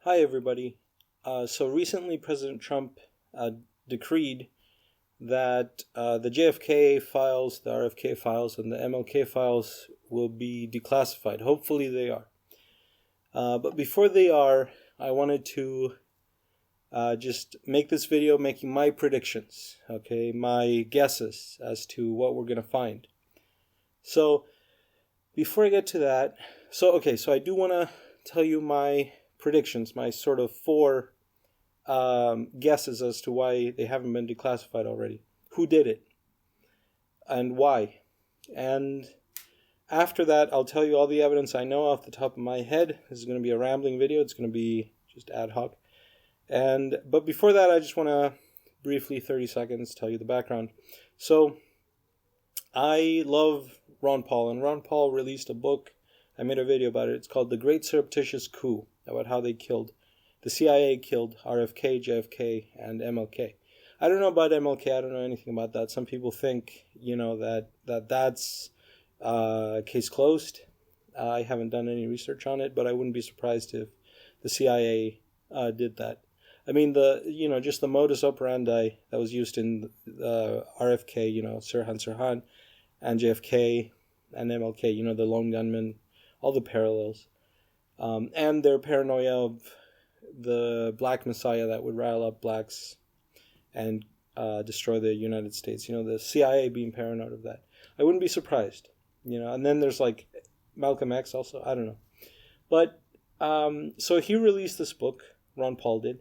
Hi, everybody. So recently, President Trump decreed that the JFK files, the RFK files, and the MLK files will be declassified. Hopefully they are. But before they are, I wanted to just make this video making my predictions, okay, my guesses as to what we're going to find. So before I get to that, so I do want to tell you my predictions, my sort of four guesses as to why they haven't been declassified already. Who did it? And why? And after that, I'll tell you all the evidence I know off the top of my head. This is going to be a rambling video. It's going to be just ad hoc. But before that, I just want to briefly, 30 seconds, tell you the background. So, I love Ron Paul, and Ron Paul released a book. I made a video about it. It's called The Great Surreptitious Coup, about how the CIA killed RFK, JFK, and MLK. I don't know about MLK. I don't know anything about that. Some people think, that's case closed. I haven't done any research on it, but I wouldn't be surprised if the CIA did that. I mean, just the modus operandi that was used in RFK, Sirhan, and JFK and MLK, the lone gunman, all the parallels. And their paranoia of the black messiah that would rile up blacks and destroy the United States. The CIA being paranoid of that. I wouldn't be surprised. And then there's like Malcolm X also. I don't know. But so he released this book, Ron Paul did.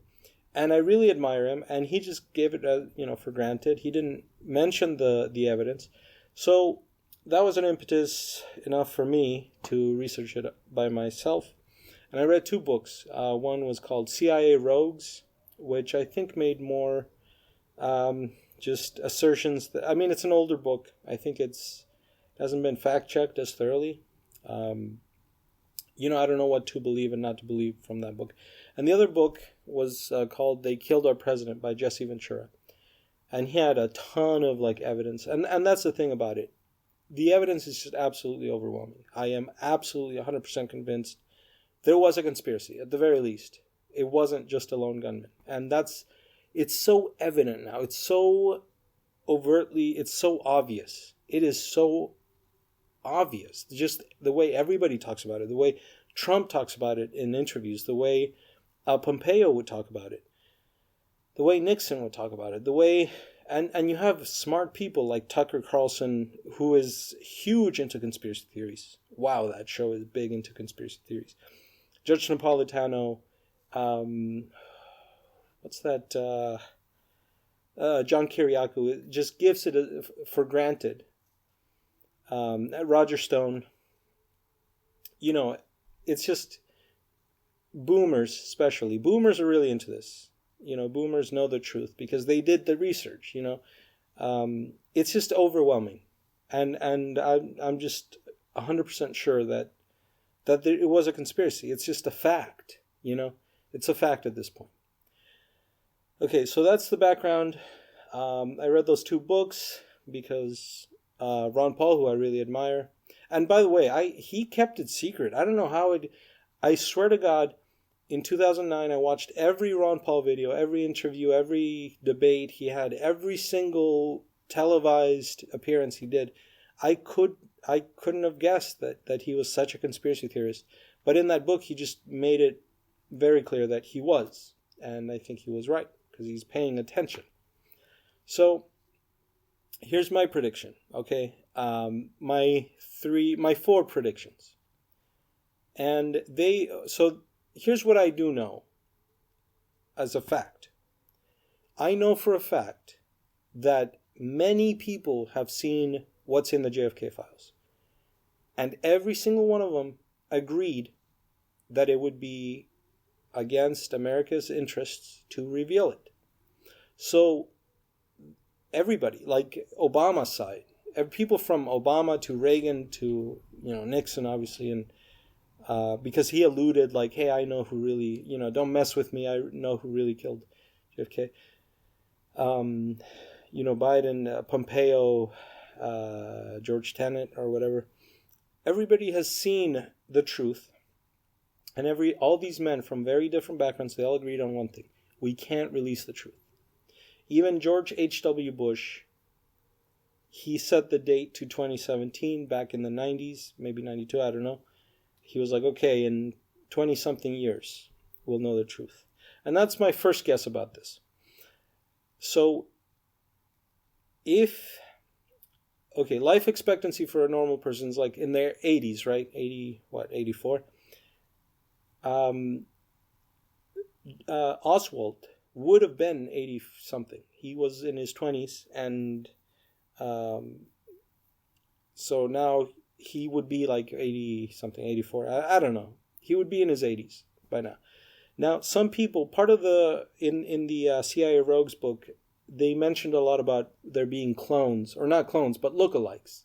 And I really admire him. And he just gave it, for granted. He didn't mention the evidence. So that was an impetus enough for me to research it by myself. And I read two books. One was called CIA Rogues, which I think made more just assertions. It's an older book. I think it hasn't been fact-checked as thoroughly. I don't know what to believe and not to believe from that book. And the other book was called They Killed Our President by Jesse Ventura. And he had a ton of evidence. And that's the thing about it. The evidence is just absolutely overwhelming. I am absolutely 100% convinced there was a conspiracy, at the very least. It wasn't just a lone gunman. And it's so evident now. It's so it's so obvious. It is so obvious. Just the way everybody talks about it, the way Trump talks about it in interviews, the way Pompeo would talk about it, the way Nixon would talk about it, the way... And you have smart people like Tucker Carlson, who is huge into conspiracy theories. Wow, that show is big into conspiracy theories. Judge Napolitano, what's that? John Kiriakou just gives it for granted. Roger Stone, it's just boomers, especially. Boomers are really into this. Boomers know the truth because they did the research, It's just overwhelming. And I'm just 100% sure that it was a conspiracy. It's just a fact, It's a fact at this point. Okay, so that's the background. I read those two books because Ron Paul, who I really admire. And by the way, he kept it secret. I don't know how I swear to God, in 2009, I watched every Ron Paul video, every interview, every debate he had, every single televised appearance he did. I couldn't have guessed that he was such a conspiracy theorist. But in that book, he just made it very clear that he was. And I think he was right, because he's paying attention. So, here's my prediction, okay? My four predictions. And here's what I do know as a fact. I know for a fact that many people have seen what's in the JFK files. And every single one of them agreed that it would be against America's interests to reveal it. So everybody, like Obama's side, people from Obama to Reagan to Nixon, obviously, and because he alluded hey, I know who really, don't mess with me. I know who really killed JFK. Biden, Pompeo, George Tenet or whatever. Everybody has seen the truth. And all these men from very different backgrounds, they all agreed on one thing. We can't release the truth. Even George H.W. Bush, he set the date to 2017 back in the 90s, maybe 92, I don't know. He was like, okay, in 20-something years, we'll know the truth. And that's my first guess about this. So, life expectancy for a normal person is like in their 80s, right? 84? Oswald would have been 80-something. He was in his 20s, and so now he would be like 80-something, 84. I don't know. He would be in his 80s by now. Now, some people, part of in the CIA Rogues book, they mentioned a lot about there being clones, or not clones, but lookalikes.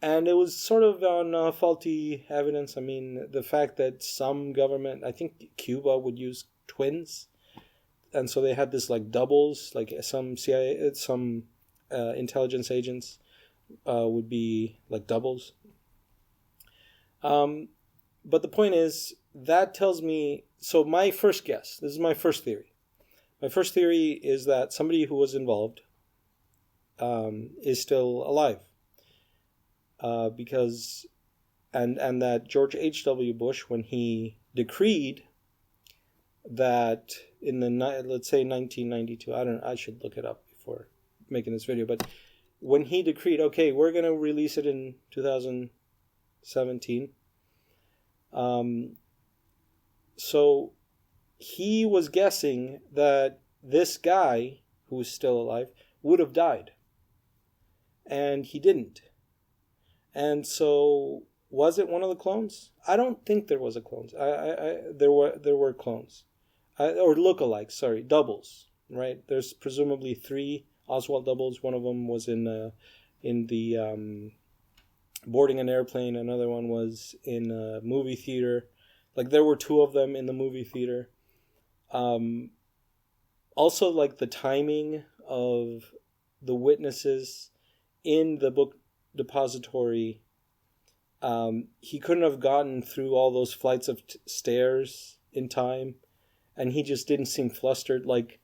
And it was sort of on faulty evidence. I mean, the fact that some government, I think Cuba would use twins. And so they had this like doubles, like some CIA, some intelligence agents would be like doubles. But the point is, that tells me, so my first guess, this is my first theory. My first theory is that somebody who was involved is still alive. Because that George H.W. Bush, when he decreed that in let's say 1992, I should look it up before making this video, but when he decreed, okay, we're going to release it in 2017, so he was guessing that this guy who's still alive would have died, and he didn't. And so, was it one of the clones? I don't think there was a clone. There were clones, or lookalikes. Sorry, doubles. Right? There's presumably 3 Oswald doubles. One of them was in the boarding an airplane. Another one was in a movie theater. Like there were 2 of them in the movie theater. Also, like the timing of the witnesses in the book depository, he couldn't have gotten through all those flights of stairs in time, and he just didn't seem flustered. Like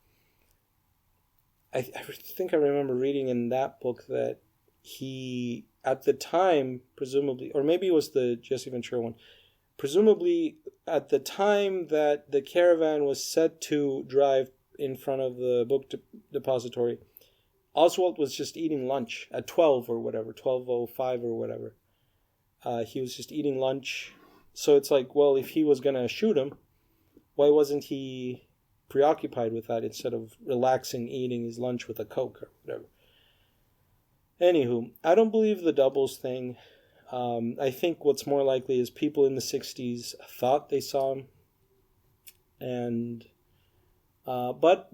I think I remember reading in that book that he, at the time, presumably, or maybe it was the Jesse Ventura one, presumably at the time that the caravan was set to drive in front of the book depository, Oswald was just eating lunch at 12 or whatever, 12:05 or whatever. He was just eating lunch. So it's like, well, if he was going to shoot him, why wasn't he preoccupied with that instead of relaxing, eating his lunch with a Coke or whatever? Anywho, I don't believe the doubles thing. I think what's more likely is people in the 60s thought they saw him. And, but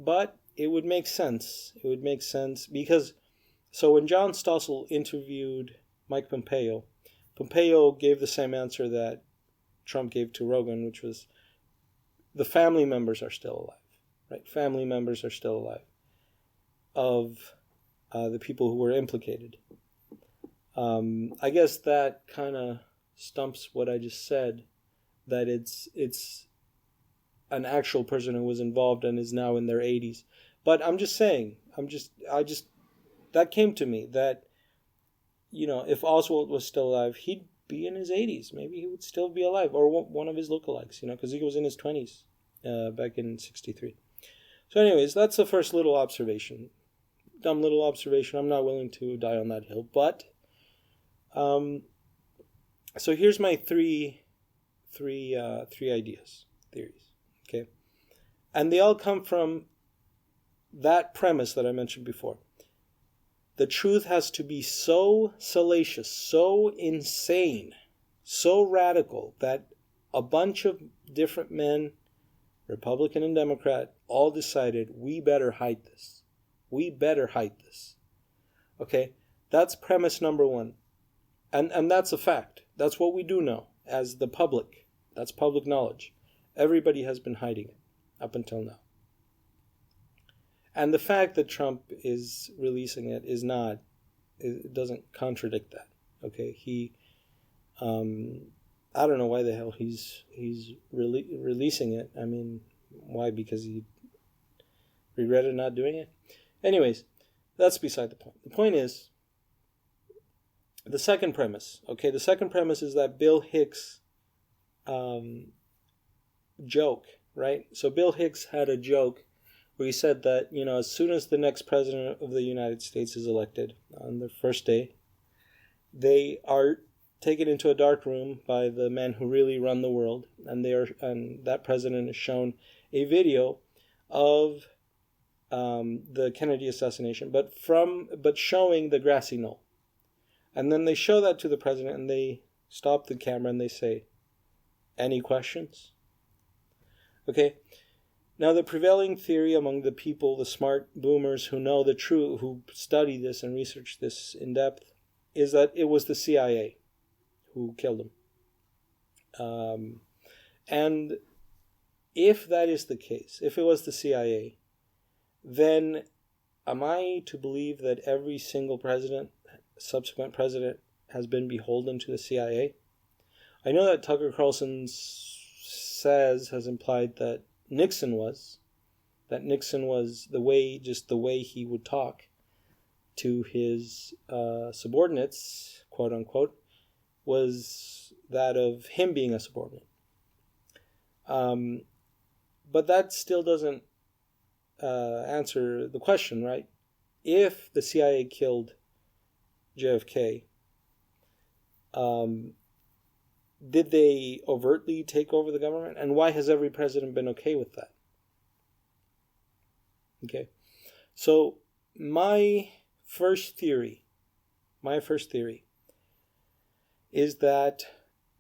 it would make sense. It would make sense because, so when John Stossel interviewed Mike Pompeo, Pompeo gave the same answer that Trump gave to Rogan, which was the family members are still alive, right? Family members are still alive of the people who were implicated. I guess that kind of stumps what I just said, that it's an actual person who was involved and is now in their 80s. But I'm just saying, that came to me that, if Oswald was still alive, he'd be in his 80s. Maybe he would still be alive, or one of his lookalikes, because he was in his 20s back in 63. So anyways, that's the first little observation. Dumb little observation. I'm not willing to die on that hill. But, so here's my three ideas, theories, okay? And they all come from that premise that I mentioned before. The truth has to be so salacious, so insane, so radical that a bunch of different men, Republican and Democrat, all decided we better hide this. We better hide this. Okay? That's premise number 1. And that's a fact. That's what we do know as the public. That's public knowledge. Everybody has been hiding it up until now. And the fact that Trump is releasing it it doesn't contradict that. Okay, I I don't know why the hell he's releasing it. I mean, why? Because he regretted not doing it? Anyways, that's beside the point. The point is, the second premise. Okay, the second premise is that Bill Hicks joke, right? So Bill Hicks had a joke where he said that, as soon as the next president of the United States is elected on the first day, they are taken into a dark room by the men who really run the world, and that president is shown a video of the Kennedy assassination, but showing the grassy knoll. And then they show that to the president, and they stop the camera and they say, "Any questions?" Okay. Now, the prevailing theory among the people, the smart boomers who know the truth, who study this and research this in depth, is that it was the CIA who killed him. And if that is the case, if it was the CIA, then am I to believe that every single subsequent president, has been beholden to the CIA? I know that Tucker Carlson has implied that Nixon was the way he would talk to his subordinates, quote unquote, was that of him being a subordinate. But that still doesn't answer the question, right? If the CIA killed JFK, did they overtly take over the government? And why has every president been okay with that? Okay. So my first theory is that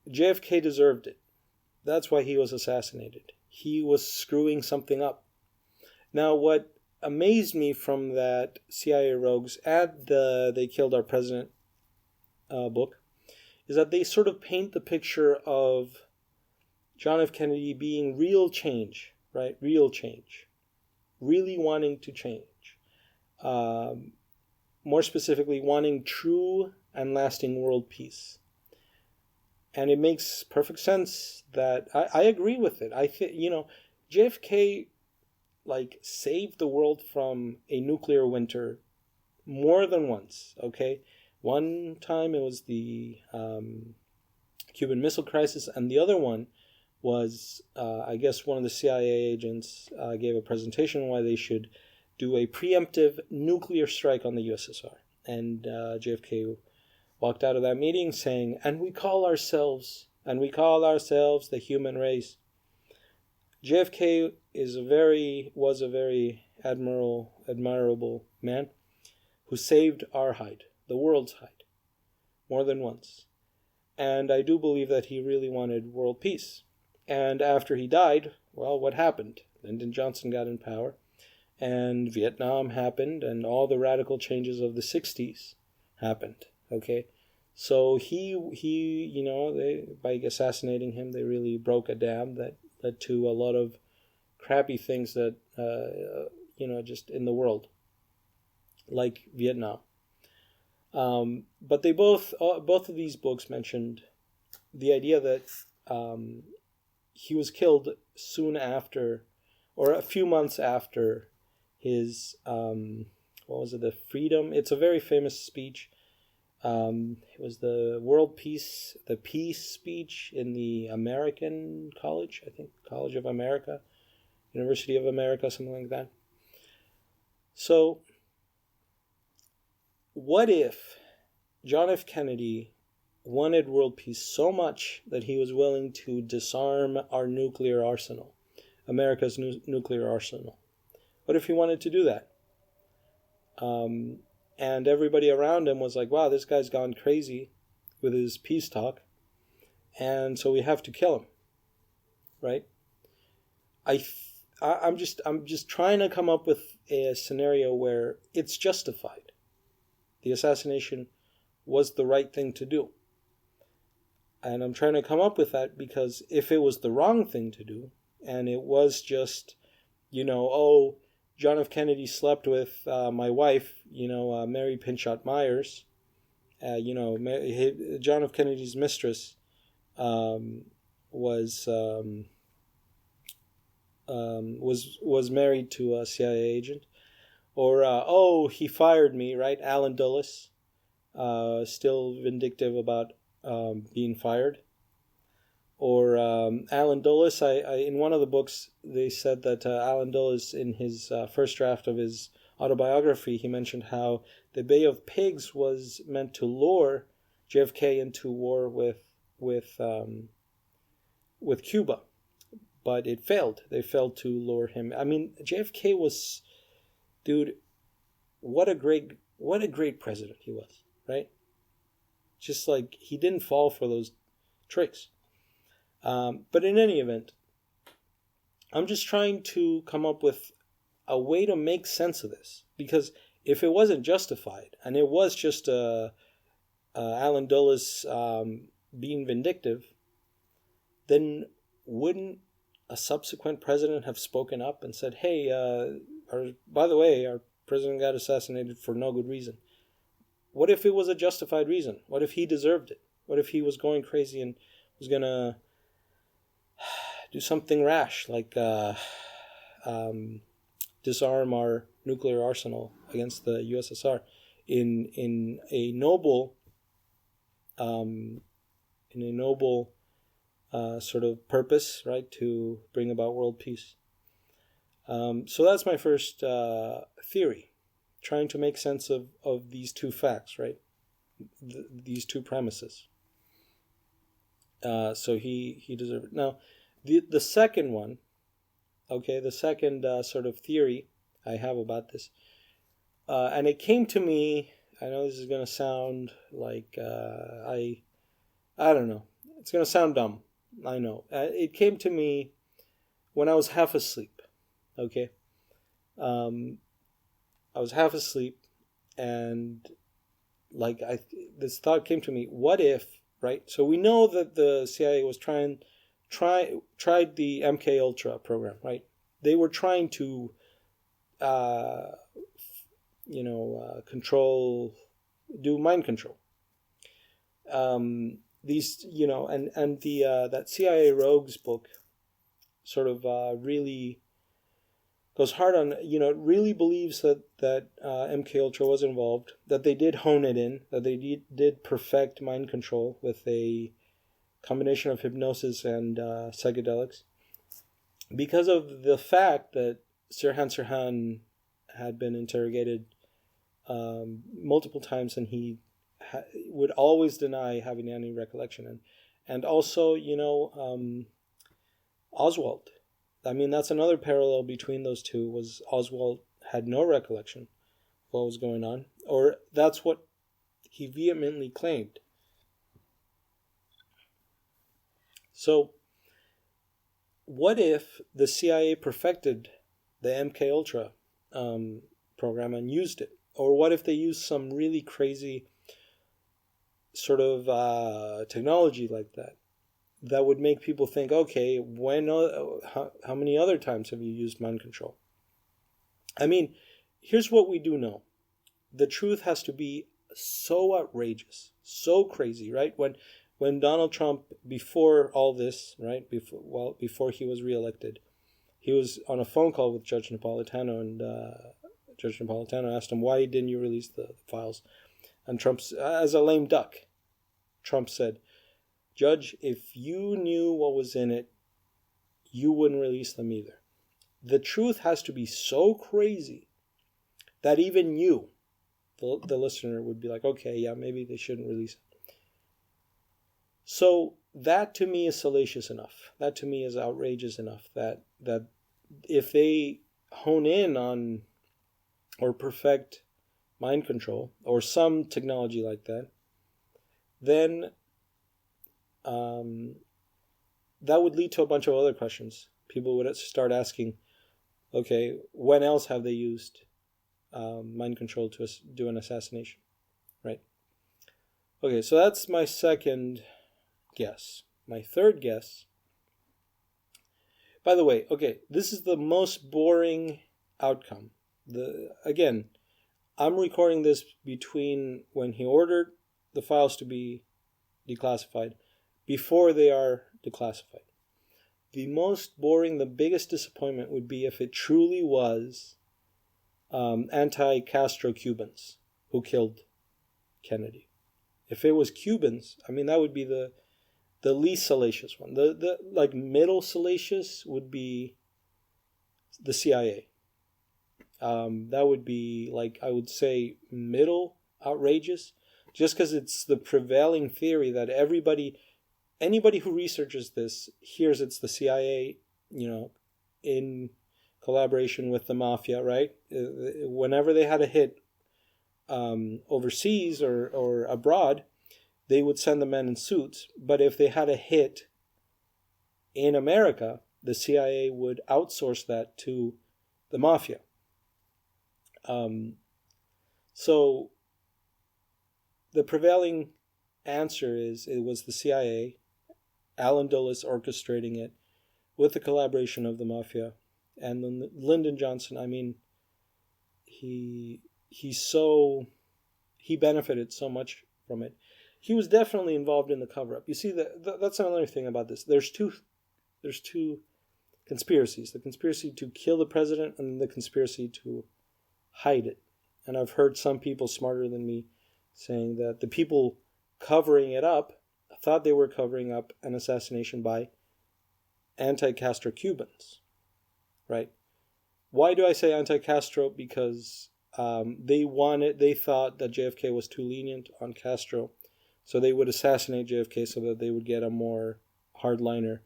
JFK deserved it. That's why he was assassinated. He was screwing something up. Now, what amazed me from that CIA rogues at the They Killed Our President book is that they sort of paint the picture of John F. Kennedy being real change, right? Real change. Really wanting to change. More specifically, wanting true and lasting world peace. And it makes perfect sense that I agree with it. I think, JFK saved the world from a nuclear winter more than once, okay? One time it was the Cuban Missile Crisis, and the other one was, I guess one of the CIA agents gave a presentation on why they should do a preemptive nuclear strike on the USSR. And JFK walked out of that meeting saying, and we call ourselves the human race. JFK was a very admirable man who saved our hide, the world's hide, more than once. And I do believe that he really wanted world peace. And after he died, well, what happened? Lyndon Johnson got in power, and Vietnam happened, and all the radical changes of the 60s happened, okay? So by assassinating him, they really broke a dam that led to a lot of crappy things that, just in the world, like Vietnam. But they both of these books mentioned the idea that he was killed soon after, or a few months after his, the freedom? It's a very famous speech. It was the peace speech in the American College, I think, College of America, University of America, something like that. So, what if John F. Kennedy wanted world peace so much that he was willing to disarm our nuclear arsenal, America's nuclear arsenal? What if he wanted to do that? And everybody around him was like, wow, this guy's gone crazy with his peace talk, and so we have to kill him, right? I'm just trying to come up with a scenario where it's justified. The assassination was the right thing to do. And I'm trying to come up with that because if it was the wrong thing to do, and it was just, John F. Kennedy slept with my wife, Mary Pinchot Myers, John F. Kennedy's mistress, was married to a CIA agent, or he fired me, right? Alan Dulles, still vindictive about being fired. Or Alan Dulles, I in one of the books they said that Alan Dulles, in his first draft of his autobiography, he mentioned how the Bay of Pigs was meant to lure JFK into war with Cuba, but it failed. They failed to lure him. I mean, JFK was, dude, what a great president he was, right? Just like he didn't fall for those tricks. But in any event, I'm just trying to come up with a way to make sense of this, because if it wasn't justified and it was just Alan Dulles being vindictive, then wouldn't a subsequent president have spoken up and said, "Hey, by the way, our president got assassinated for no good reason"? What if it was a justified reason? What if he deserved it? What if he was going crazy and was gonna do something rash, like disarm our nuclear arsenal against the USSR in a noble sort of purpose, right, to bring about world peace. So that's my first theory, trying to make sense of these two facts, right, these two premises. So he deserved it. Now, the second one, okay, the second sort of theory I have about this, and it came to me, I know this is going to sound like, I don't know, it's going to sound dumb, I know. It came to me when I was half asleep, okay? I was half asleep, and like this thought came to me, what if, right? So we know that the CIA was tried the MK Ultra program, right? They were trying to, do mind control. These, and the that CIA Rogues book sort of really goes hard on, it really believes that MK Ultra was involved, that they did hone it in, that they did perfect mind control with a combination of hypnosis and psychedelics, because of the fact that Sirhan Sirhan had been interrogated multiple times, and he would always deny having any recollection, and also Oswald. I mean, that's another parallel between those two, was Oswald had no recollection of what was going on, or that's what he vehemently claimed. So, what if the CIA perfected the MK Ultra program and used it? Or what if they used some really crazy sort of technology like that would make people think, okay, how many other times have you used mind control? I mean, here's what we do know. The truth has to be so outrageous, so crazy, right? When Donald Trump, before all this, right, before he was reelected, he was on a phone call with Judge Napolitano, and Judge Napolitano asked him, why didn't you release the files? And Trump, as a lame duck, Trump said, Judge, if you knew what was in it, you wouldn't release them either. The truth has to be so crazy that even you, the listener, would be like, okay, yeah, maybe they shouldn't release it. So that to me is salacious enough. That to me is outrageous enough that if they hone in on or perfect mind control or some technology like that, then that would lead to a bunch of other questions. People would start asking, okay, when else have they used mind control to do an assassination, right? Okay, so that's my second guess. My third guess, by the way, okay, this is the most boring outcome. Again, I'm recording this between when he ordered the files to be declassified before they are declassified. The most boring, the biggest disappointment would be if it truly was anti-Castro Cubans who killed Kennedy. If it was Cubans, I mean, that would be the least salacious one. The like middle salacious would be the CIA. That would be like, I would say, middle outrageous, just because it's the prevailing theory that anybody who researches this hears it's the CIA, in collaboration with the mafia, right? Whenever they had a hit overseas or abroad, they would send the men in suits. But if they had a hit in America, the CIA would outsource that to the mafia. So the prevailing answer is it was the CIA, Allen Dulles orchestrating it with the collaboration of the mafia. And then Lyndon Johnson, I mean, he benefited so much from it. He was definitely involved in the cover-up. You see, that's another thing about this. There's two conspiracies: the conspiracy to kill the president and the conspiracy to hide it. And I've heard some people smarter than me saying that the people covering it up thought they were covering up an assassination by anti-Castro Cubans, right? Why do I say anti-Castro? Because they thought that JFK was too lenient on Castro, so they would assassinate JFK so that they would get a more hardliner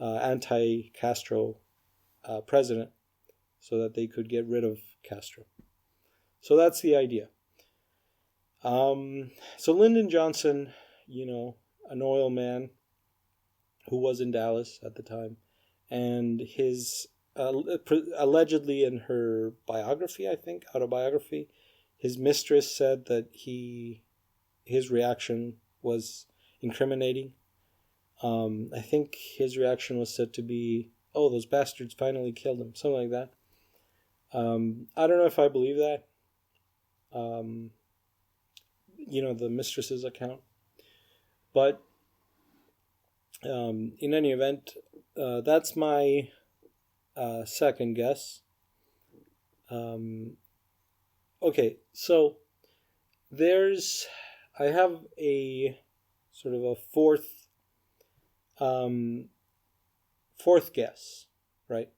anti-Castro president, so that they could get rid of Castro. So that's the idea. So Lyndon Johnson, an oil man who was in Dallas at the time, and his allegedly in her biography, autobiography, his mistress said that his reaction was incriminating. I think his reaction was said to be, "Oh, those bastards finally killed him," something like that. I don't know if I believe that. The mistress's account. But in any event, that's my second guess. Okay, so I have a sort of a fourth guess, right?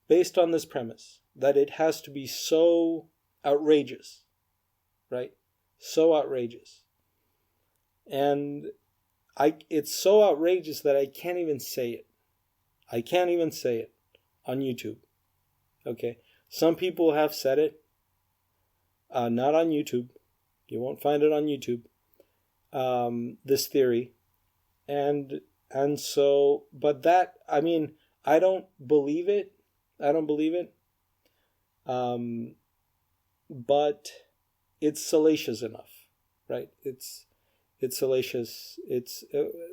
Based on this premise, that it has to be so outrageous, right? So outrageous. And it's so outrageous that I can't even say it. I can't even say it on YouTube. Okay? Some people have said it. Not on YouTube. You won't find it on YouTube. This theory. And so, but that, I mean, I don't believe it. But it's salacious enough, right? It's salacious.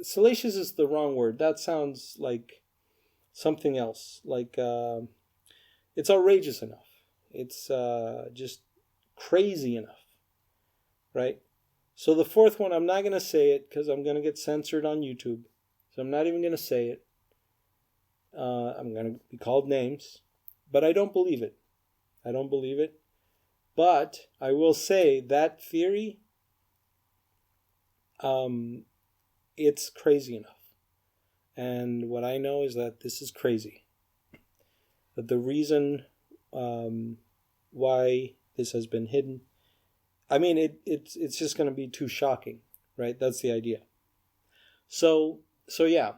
Salacious is the wrong word. That sounds like something else. Like, it's outrageous enough. It's just crazy enough, right? So the fourth one, I'm not going to say it because I'm going to get censored on YouTube. So I'm not even going to say it. I'm going to be called names. But I don't believe it. But I will say that theory, it's crazy enough. And what I know is that this is crazy. That the reason why this has been hidden, I mean, it's just going to be too shocking, right? That's the idea. So yeah.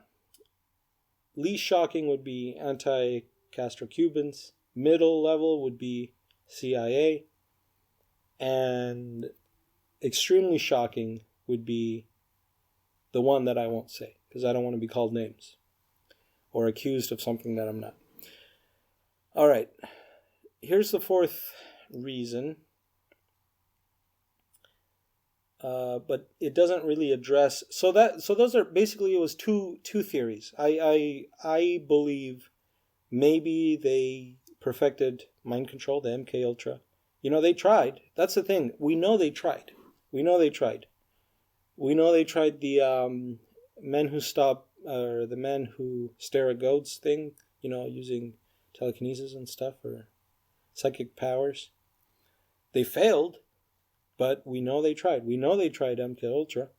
Least shocking would be anti-Castro Cubans. Middle level would be CIA. And extremely shocking would be the one that I won't say, because I don't want to be called names or accused of something that I'm not. All right. Here's the fourth reason. But it doesn't really address. So those are basically, it was two theories. I believe maybe they perfected mind control, the MK Ultra. They tried. That's the thing. We know they tried. We know they tried the men who stop, or the men who stare at goats thing, using telekinesis and stuff, or psychic powers. They failed, but we know they tried. We know they tried MK Ultra.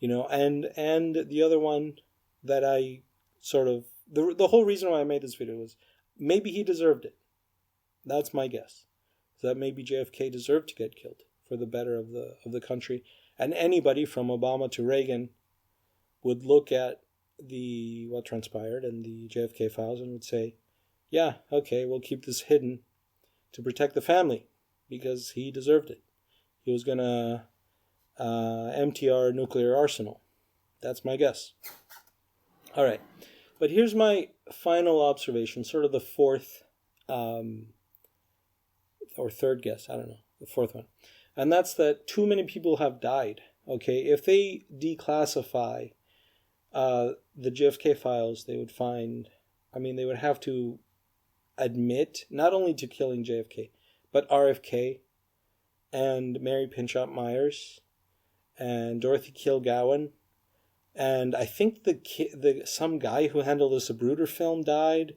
And the other one that I sort of, the whole reason why I made this video was maybe he deserved it. That's my guess. That maybe JFK deserved to get killed for the better of the country. And anybody from Obama to Reagan would look at what transpired and the JFK files and would say, yeah, okay, we'll keep this hidden to protect the family because he deserved it. He was going to empty our nuclear arsenal. That's my guess. All right. But here's my final observation, sort of the fourth or third guess, I don't know, the fourth one. And that's that too many people have died. Okay, if they declassify the JFK files, they would they would have to admit not only to killing JFK, but RFK and Mary Pinchot Myers and Dorothy Kilgallen. And I think some guy who handled the Zapruder film died.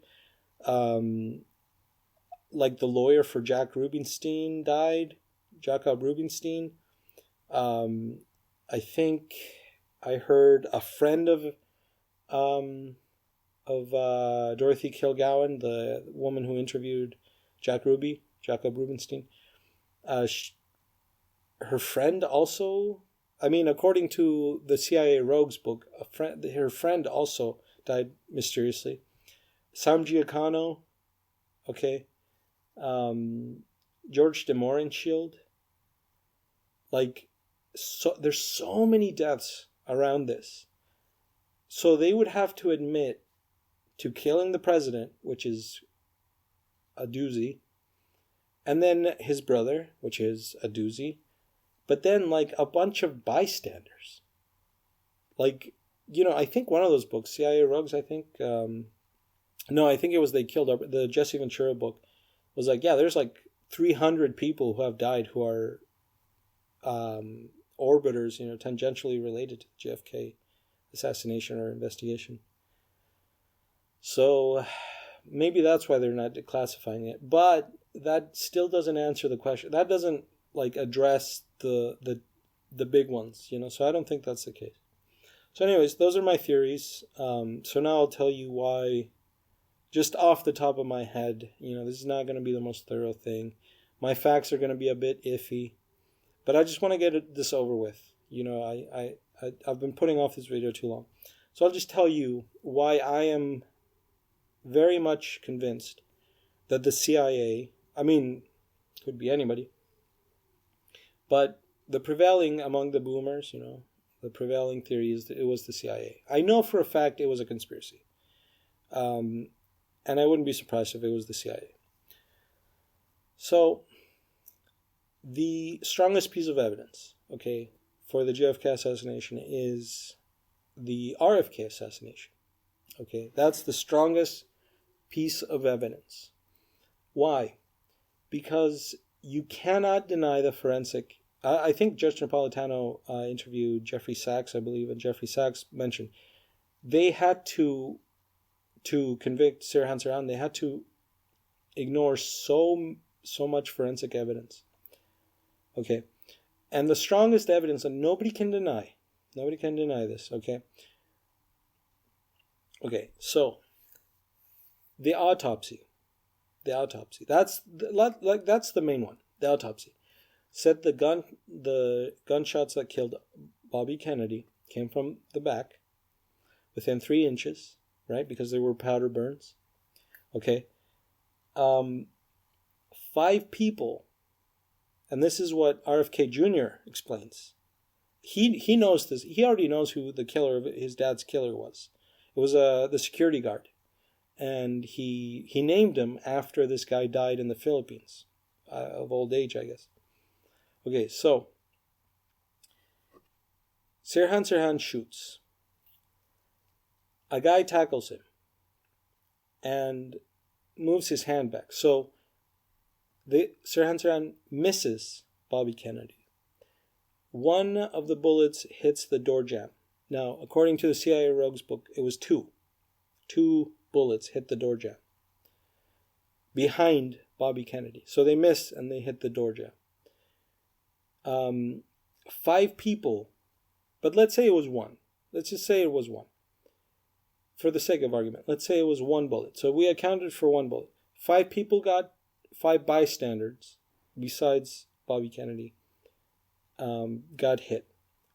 Like the lawyer for Jacob Rubinstein died. I think I heard a friend of Dorothy Kilgallen, the woman who interviewed Jacob Rubinstein. Her friend also, according to the CIA Rogues book, her friend also died mysteriously. Sam Giancana, okay. George de Mohrenschildt. There's so many deaths around this. So they would have to admit to killing the president, which is a doozy, and then his brother, which is a doozy, but then a bunch of bystanders. I think one of those books, CIA Rogues, I think, no, I think it was They Killed the Jesse Ventura book, was there's 300 people who have died who are orbiters, tangentially related to the JFK assassination or investigation. So maybe that's why they're not declassifying it. But that still doesn't answer the question. That doesn't address the big ones, so I don't think that's the case. So anyways, those are my theories. So now I'll tell you why. Just off the top of my head, this is not going to be the most thorough thing. My facts are going to be a bit iffy, but I just want to get this over with. I've been putting off this video too long. So I'll just tell you why I am very much convinced that the CIA, could be anybody, but the prevailing among the boomers, the prevailing theory is that it was the CIA. I know for a fact it was a conspiracy. And I wouldn't be surprised if it was the CIA. So, the strongest piece of evidence, okay, for the JFK assassination is the RFK assassination. Okay, that's the strongest piece of evidence. Why? Because you cannot deny the forensic. I think Judge Napolitano interviewed Jeffrey Sachs, I believe, and Jeffrey Sachs mentioned they had to convict Sirhan Sirhan, they had to ignore so much forensic evidence. Okay. And the strongest evidence that nobody can deny this, okay? Okay, so the autopsy. That's the main one. The autopsy said the gunshots that killed Bobby Kennedy came from the back within 3 inches. Right, because they were powder burns. Okay. 5 people, and this is what RFK Jr. explains. He knows this. He already knows who the killer of his dad's killer was. It was the security guard, and he named him after this guy died in the Philippines of old age, I guess. Okay, so Sirhan Sirhan shoots. A guy tackles him and moves his hand back. So Sirhan Sirhan misses Bobby Kennedy. One of the bullets hits the door jamb. Now, according to the CIA Rogues book, it was two. Two bullets hit the door jamb behind Bobby Kennedy. So they missed and they hit the door jamb. 5 people, but let's say it was one. Let's just say it was one. For the sake of argument, let's say it was one bullet. So we accounted for one bullet. 5 people got, 5 bystanders, besides Bobby Kennedy, got hit.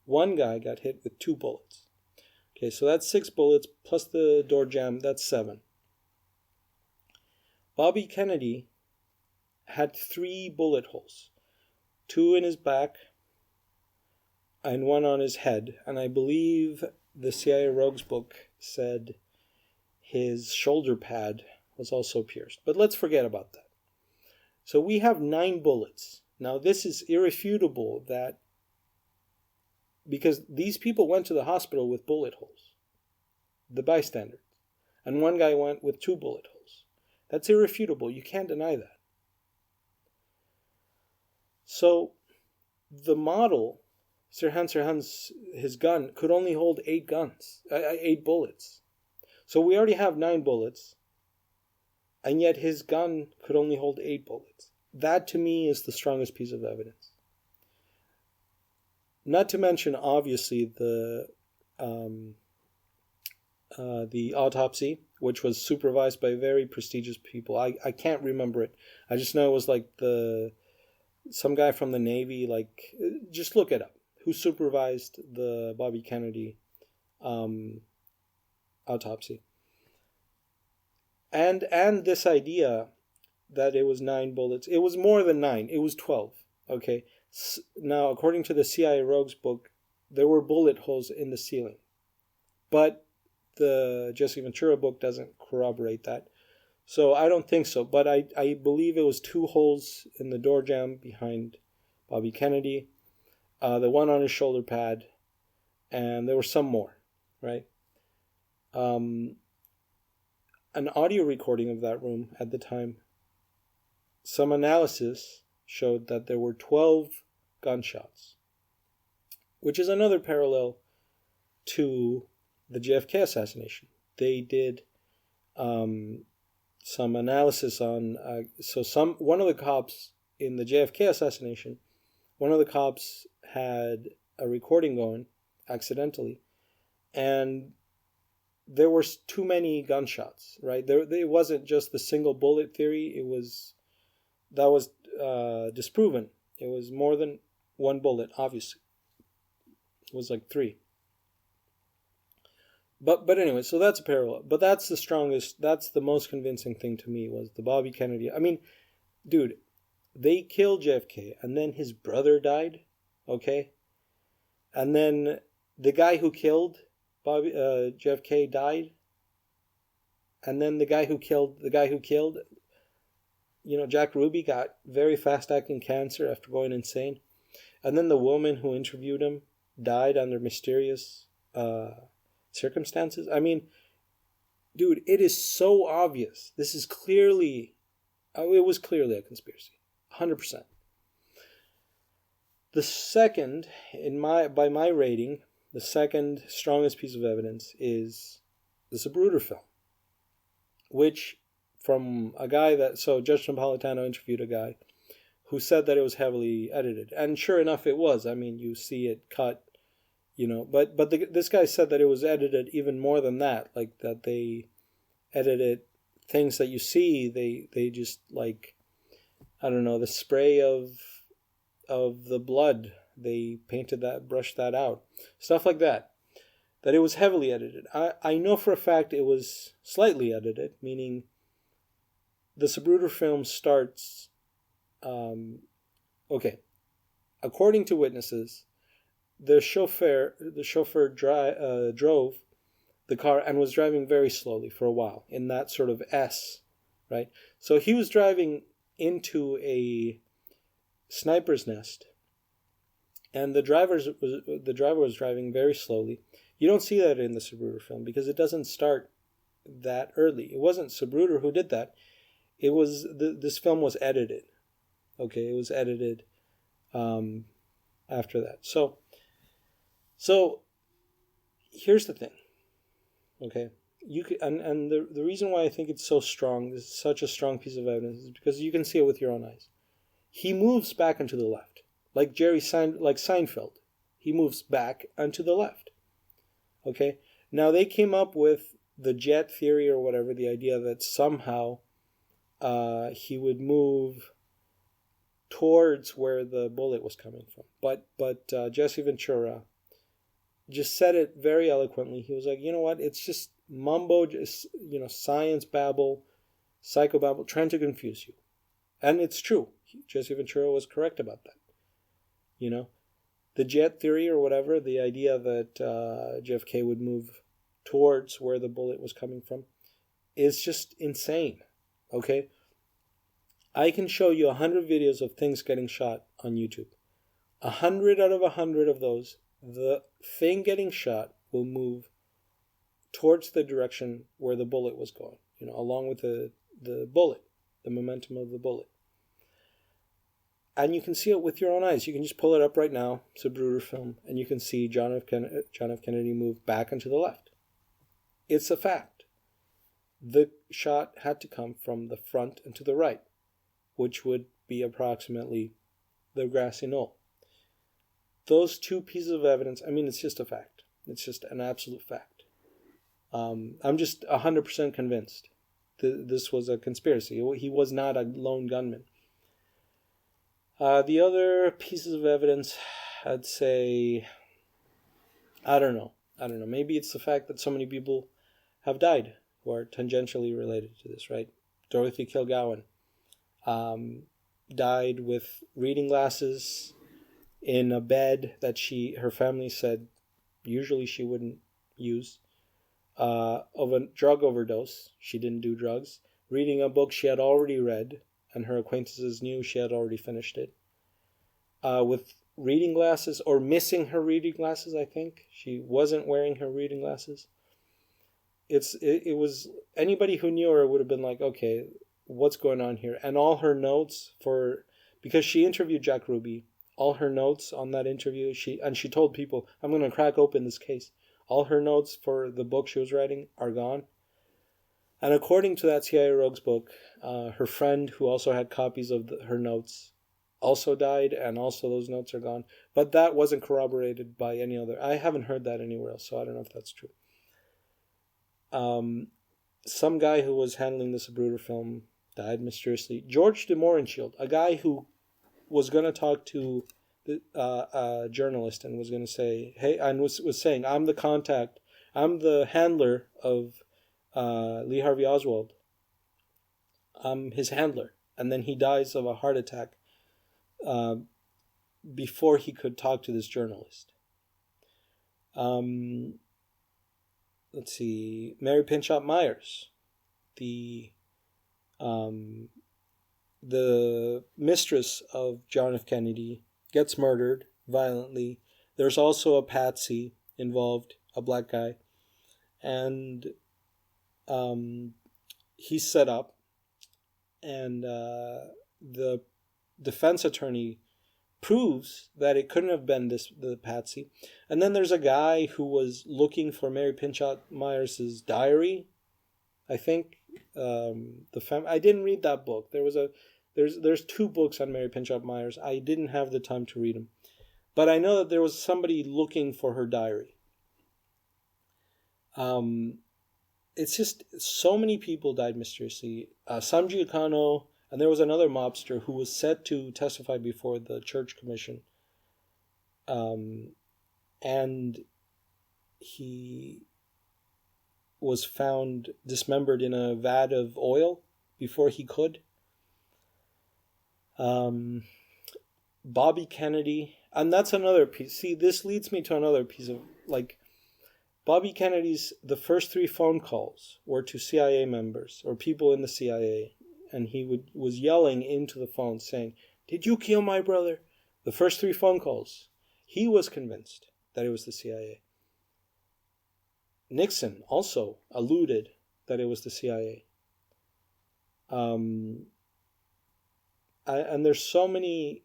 One guy got hit with 2 bullets. Okay, so that's 6 bullets plus the door jamb, that's 7. Bobby Kennedy had 3 bullet holes. 2 in his back and 1 on his head. And I believe the CIA Rogues book said his shoulder pad was also pierced. But let's forget about that. So we have 9 bullets. Now this is irrefutable that because these people went to the hospital with bullet holes, the bystanders, and one guy went with 2 bullet holes. That's irrefutable. You can't deny that. So the model, Sirhan's his gun could only hold 8 bullets. So we already have 9 bullets, and yet his gun could only hold 8 bullets. That to me is the strongest piece of evidence. Not to mention, obviously, the autopsy, which was supervised by very prestigious people. I can't remember it. I just know it was like some guy from the Navy. Like, just look it up. Who supervised the Bobby Kennedy autopsy? And this idea that it was 9 bullets. It was more than 9. It was 12. Okay. Now, according to the CIA Rogues book, there were bullet holes in the ceiling. But the Jesse Ventura book doesn't corroborate that. So I don't think so. But I believe it was 2 holes in the door jamb behind Bobby Kennedy. The one on his shoulder pad. And there were some more. Right? An audio recording of that room at the time. Some analysis showed that there were 12 gunshots, which is another parallel to the JFK assassination. They did some analysis on one of the cops in the JFK assassination, one of the cops had a recording going accidentally, and there were too many gunshots. Right, it wasn't just the single bullet theory. That was disproven. It was more than 1 bullet, obviously. It was like 3. But anyway, so that's a parallel. But that's the most convincing thing to me was the Bobby Kennedy. I mean, dude, they killed JFK and then his brother died, okay? And then the guy who killed JFK died. And then the guy who killed, Jack Ruby got very fast-acting cancer after going insane. And then the woman who interviewed him died under mysterious circumstances. I mean, dude, it is so obvious. It was clearly a conspiracy. 100%. The second, by my rating, the second strongest piece of evidence is the Zapruder film, which from a guy Judge Napolitano interviewed a guy who said that it was heavily edited. And sure enough, it was. I mean, you see it cut, but this guy said that it was edited even more than that. Like that they edited things that you see, they just like, I don't know, the spray of the blood, they painted that, brushed that out. Stuff like that. That it was heavily edited. I know for a fact it was slightly edited, meaning the Zapruder film starts, according to witnesses, the chauffeur drove the car and was driving very slowly for a while in that sort of S, right? So he was driving into a sniper's nest, and the driver was driving very slowly. You don't see that in the Zapruder film because it doesn't start that early. It wasn't Zapruder who did that. It was this film was edited. Okay, it was edited after that. So here's the thing, okay? And the reason why I think it's so strong, this is such a strong piece of evidence, is because you can see it with your own eyes. He moves back and to the left, like Seinfeld. He moves back and to the left. Okay? Now they came up with the jet theory or whatever, the idea that somehow he would move towards where the bullet was coming from. But Jesse Ventura just said it very eloquently. He was like, you know what? It's just mumbo, just, science babble, psychobabble, trying to confuse you. And it's true. Jesse Ventura was correct about that. The jet theory or whatever, the idea that JFK would move towards where the bullet was coming from, is just insane. Okay? I can show you 100 videos of things getting shot on YouTube. 100 out of 100 of those, the thing getting shot will move towards the direction where the bullet was going, along with the bullet, the momentum of the bullet. And you can see it with your own eyes. You can just pull it up right now. It's a Bruder film. And you can see John F. Kennedy move back and to the left. It's a fact. The shot had to come from the front and to the right, which would be approximately the grassy knoll. Those two pieces of evidence, it's just a fact. It's just an absolute fact. I'm just 100% convinced this was a conspiracy. He was not a lone gunman. The other pieces of evidence, I'd say, I don't know. Maybe it's the fact that so many people have died who are tangentially related to this, right? Dorothy Kilgallen died with reading glasses in a bed that her family said usually she wouldn't use, of a drug overdose. She didn't do drugs. Reading a book she had already read, and her acquaintances knew she had already finished it. With reading glasses, or missing her reading glasses, I think. She wasn't wearing her reading glasses. It was, anybody who knew her would have been like, okay, what's going on here? And all her notes because she interviewed Jack Ruby, all her notes on that interview, she told people, I'm going to crack open this case. All her notes for the book she was writing are gone. And according to that CIA Rogues book, her friend, who also had copies of her notes, also died, and also those notes are gone. But that wasn't corroborated by any other. I haven't heard that anywhere else, so I don't know if that's true. Some guy who was handling this Bruder film died mysteriously. George de Mohrenschildt, a guy who was going to talk to a journalist and was going to say, hey, and was saying, I'm the contact, I'm the handler of Lee Harvey Oswald. I'm his handler. And then he dies of a heart attack before he could talk to this journalist. Let's see, Mary Pinchot Myers, the mistress of John F. Kennedy, gets murdered violently. There's also a patsy involved, a black guy, and he's set up, and the defense attorney proves that it couldn't have been the patsy. And then there's a guy who was looking for Mary Pinchot Myers' diary, I think. I didn't read that book. There's two books on Mary Pinchot Myers. I didn't have the time to read them, but I know that there was somebody looking for her diary. It's just so many people died mysteriously. Sam Giancano, and there was another mobster who was set to testify before the Church Commission. And he was found dismembered in a vat of oil before he could. Bobby Kennedy, and that's another piece. See, this leads me to another piece of, Bobby Kennedy's, the first 3 phone calls were to CIA members or people in the CIA, and he was yelling into the phone saying, "Did you kill my brother?" The first 3 phone calls, he was convinced that it was the CIA. Nixon also alluded that it was the CIA. And there's so many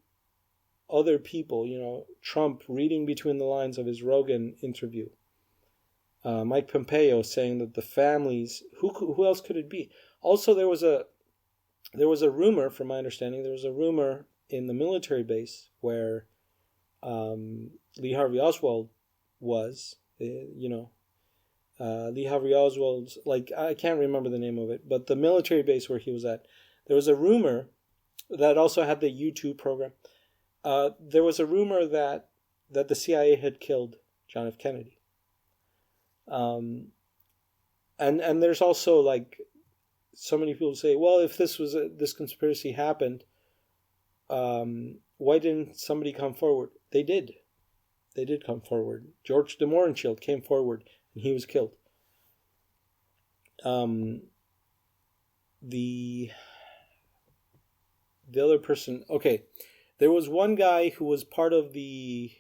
other people, Trump reading between the lines of his Rogan interview. Mike Pompeo saying that the families, who else could it be? Also, there was a rumor, from my understanding, there was a rumor in the military base where Lee Harvey Oswald was, Lee Harvey Oswald's, like, I can't remember the name of it, but the military base where he was at, there was a rumor that also had the U-2 program. There was a rumor that the CIA had killed John F. Kennedy. And there's also, like, so many people say, well, if this conspiracy happened, why didn't somebody come forward? They did. They did come forward. George de Mohrenschildt came forward, and he was killed. The other person, okay, there was one guy who was part of the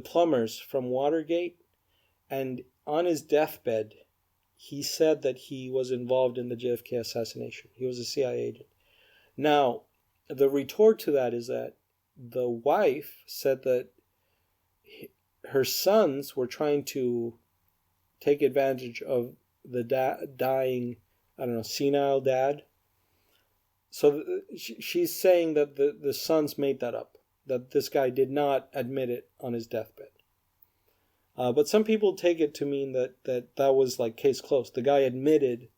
plumbers from Watergate, and on his deathbed, he said that he was involved in the JFK assassination. He was a CIA agent. Now, the retort to that is that the wife said that her sons were trying to take advantage of the dying, I don't know, senile dad. So she's saying that the sons made that up, that this guy did not admit it on his deathbed. But some people take it to mean that was like case closed. The guy admitted,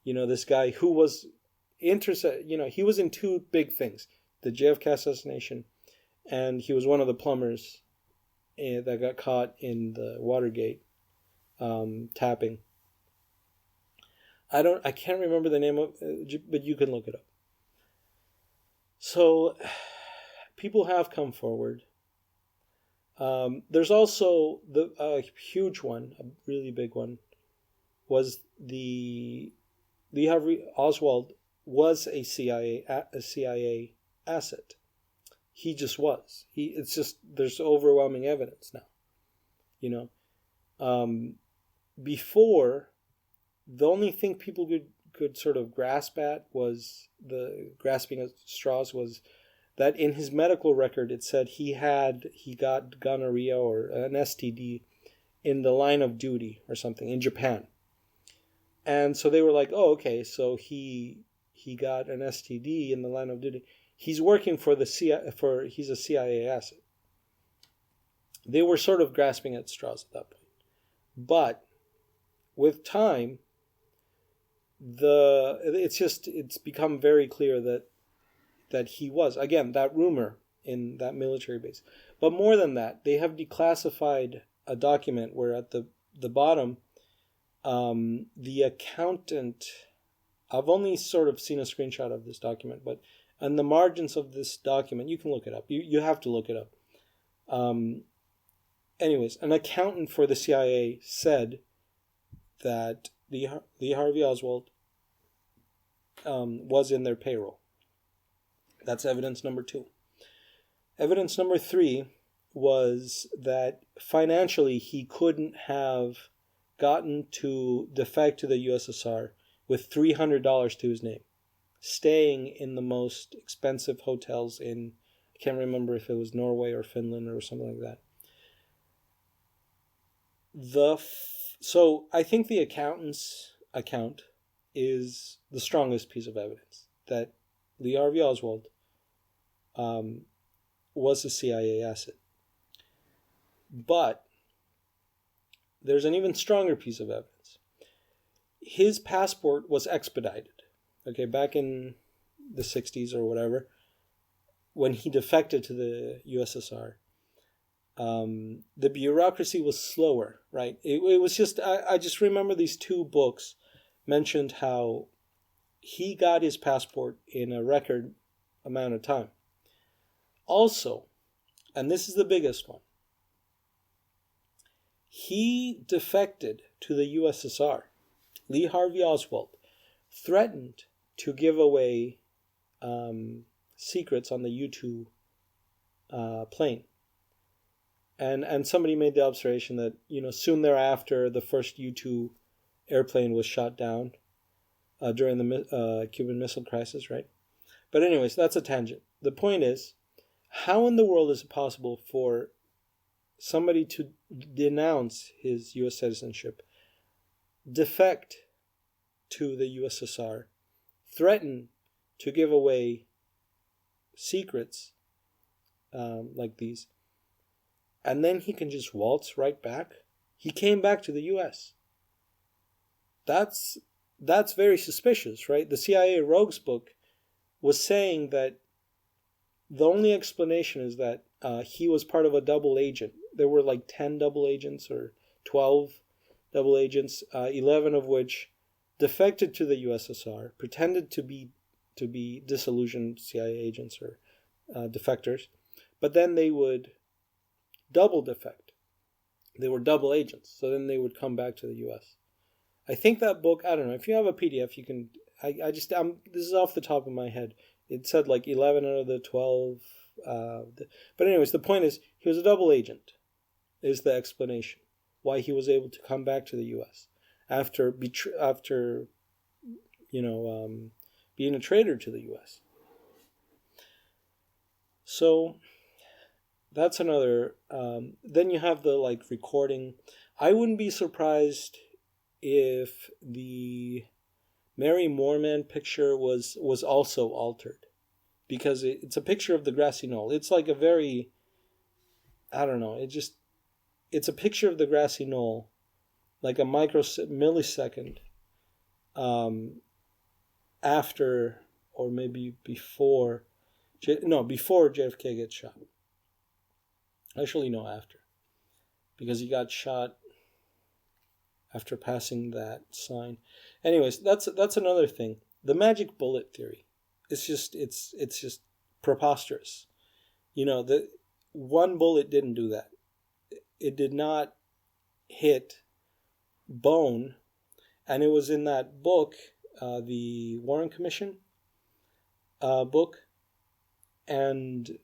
this guy who was interested, he was in two big things, the JFK assassination, and he was one of the plumbers that got caught in the Watergate tapping. I can't remember the name of, but you can look it up. So people have come forward. There's also a huge one, a really big one, was the Lee Harvey Oswald was a CIA asset. He just was. It's just, there's overwhelming evidence now. Before, the only thing people could sort of grasp at was grasping at straws was that in his medical record it said he got gonorrhea or an STD in the line of duty or something in Japan. And so they were like, oh, okay, so he got an STD in the line of duty. He's working for the CIA, he's a CIA asset. They were sort of grasping at straws at that point. But with time, it's become very clear that he was, again, that rumor in that military base. But more than that, they have declassified a document where at the bottom, the accountant, I've only sort of seen a screenshot of this document, but on the margins of this document, you can look it up. You have to look it up. Anyways, an accountant for the CIA said that Lee Harvey Oswald was in their payroll. That's evidence number 2. Evidence number 3 was that financially he couldn't have gotten to defect to the USSR with $300 to his name, staying in the most expensive hotels in, I can't remember if it was Norway or Finland or something like that. So I think the accountant's account is the strongest piece of evidence that Lee Harvey Oswald was a CIA asset. But there's an even stronger piece of evidence. His passport was expedited. Okay, back in the 60s or whatever, when he defected to the USSR, the bureaucracy was slower, right? It was just, I just remember these 2 books mentioned how he got his passport in a record amount of time. Also, and this is the biggest one, he defected to the USSR. Lee Harvey Oswald threatened to give away secrets on the U-2 plane. And somebody made the observation that, soon thereafter, the first U-2 airplane was shot down during the Cuban Missile Crisis, right? But anyways, that's a tangent. The point is, how in the world is it possible for somebody denounce his U.S. citizenship, defect to the USSR, threaten to give away secrets like these, and then he can just waltz right back. He came back to the U.S. That's very suspicious, right? The CIA Rogues book was saying that the only explanation is that he was part of a double agent. There were like 10 double agents or 12 double agents, 11 of which defected to the USSR, pretended to be disillusioned CIA agents or defectors, but then they would double defect. They were double agents, so then they would come back to the US. I think that book, I don't know, if you have a PDF, you can, this is off the top of my head. It said like 11 out of the 12. But anyways, the point is, he was a double agent, is the explanation. Why he was able to come back to the U.S. after being a traitor to the U.S. So that's another. Then you have the recording. I wouldn't be surprised if the Mary Moorman picture was also altered, because it's a picture of the grassy knoll. It's like a very, I don't know, it's a picture of the grassy knoll, like a millisecond after, or maybe before JFK gets shot. Actually, no, after, because he got shot after passing that sign. Anyways, that's another thing. The magic bullet theory. It's just preposterous. The one bullet didn't do that. It did not hit bone, and it was in that book, the Warren Commission book, and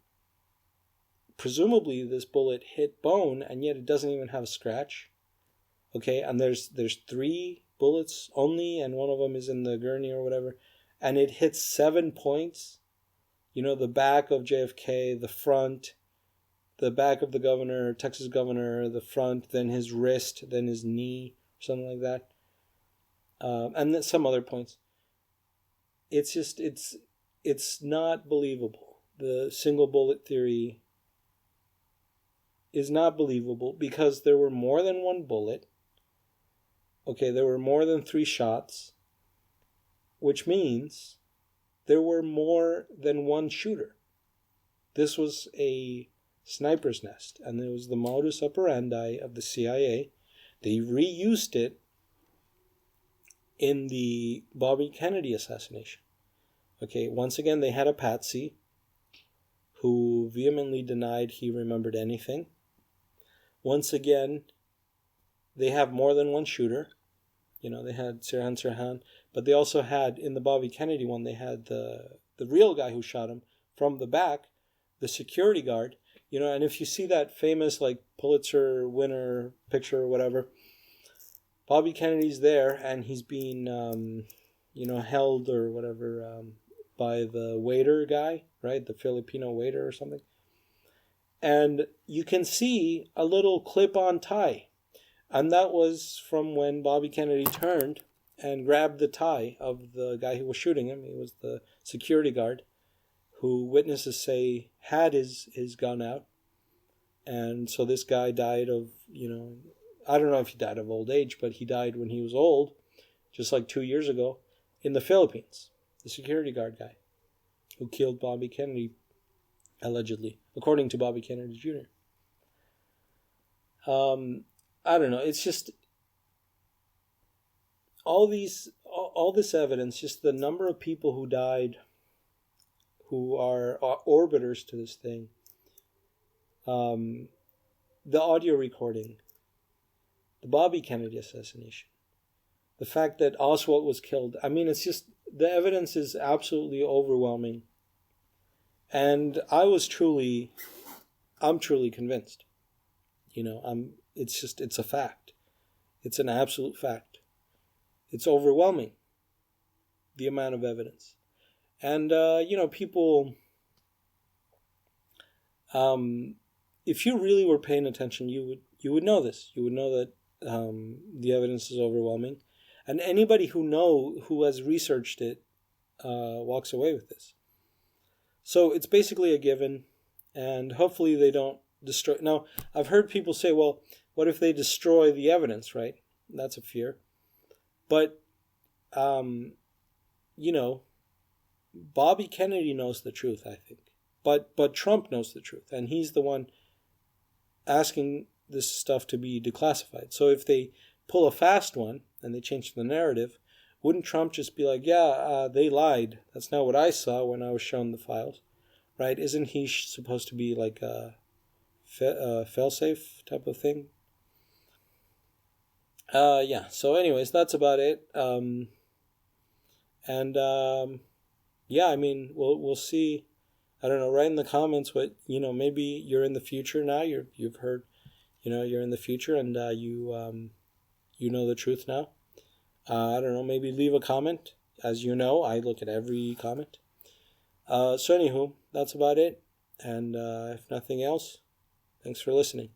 presumably this bullet hit bone, and yet it doesn't even have a scratch. Okay, and there's 3 bullets only, and one of them is in the gurney or whatever, and it hits 7 points. The back of JFK, the front, the back of the governor, Texas governor, the front, then his wrist, then his knee, something like that, and then some other points. It's just, it's not believable. The single bullet theory is not believable because there were more than one bullet. Okay, there were more than 3 shots, which means there were more than one shooter. This was a sniper's nest, and it was the modus operandi of the CIA. They reused it in the Bobby Kennedy assassination. Okay, once again, they had a patsy who vehemently denied he remembered anything. Once again, they have more than one shooter. They had Sirhan, but they also had, in the Bobby Kennedy one, they had the real guy who shot him from the back, the security guard. And if you see that famous Pulitzer winner picture or whatever, Bobby Kennedy's there, and he's being held or whatever by the waiter guy, right? The Filipino waiter or something. And you can see a little clip-on tie. And that was from when Bobby Kennedy turned and grabbed the tie of the guy who was shooting him. He was the security guard who witnesses say had his gun out. And so this guy died of, I don't know if he died of old age, but he died when he was old, just like 2 years ago, in the Philippines. The security guard guy who killed Bobby Kennedy, allegedly, according to Bobby Kennedy Jr. I don't know. It's just all this evidence, just the number of people who died, who are orbiters to this thing, the audio recording, the Bobby Kennedy assassination, the fact that Oswald was killed. I mean, it's just, the evidence is absolutely overwhelming. And I'm truly convinced. It's a fact. It's an absolute fact. It's overwhelming, the amount of evidence. And, people, if you really were paying attention, you you would know this. You would know that the evidence is overwhelming. And anybody who has researched it walks away with this. So it's basically a given, and hopefully they don't destroy. Now, I've heard people say, well, what if they destroy the evidence, right? That's a fear. But, Bobby Kennedy knows the truth, I think. But Trump knows the truth, and he's the one asking this stuff to be declassified. So if they pull a fast one and they change the narrative, wouldn't Trump just be like, they lied. That's not what I saw when I was shown the files, right? Isn't he supposed to be like a fail-safe type of thing? So anyways, that's about it. We'll see. I don't know, write in the comments what, maybe you're in the future now, you've heard, you're in the future and you know the truth now. I don't know, maybe leave a comment. As you know, I look at every comment. So anywho, that's about it. And if nothing else, thanks for listening.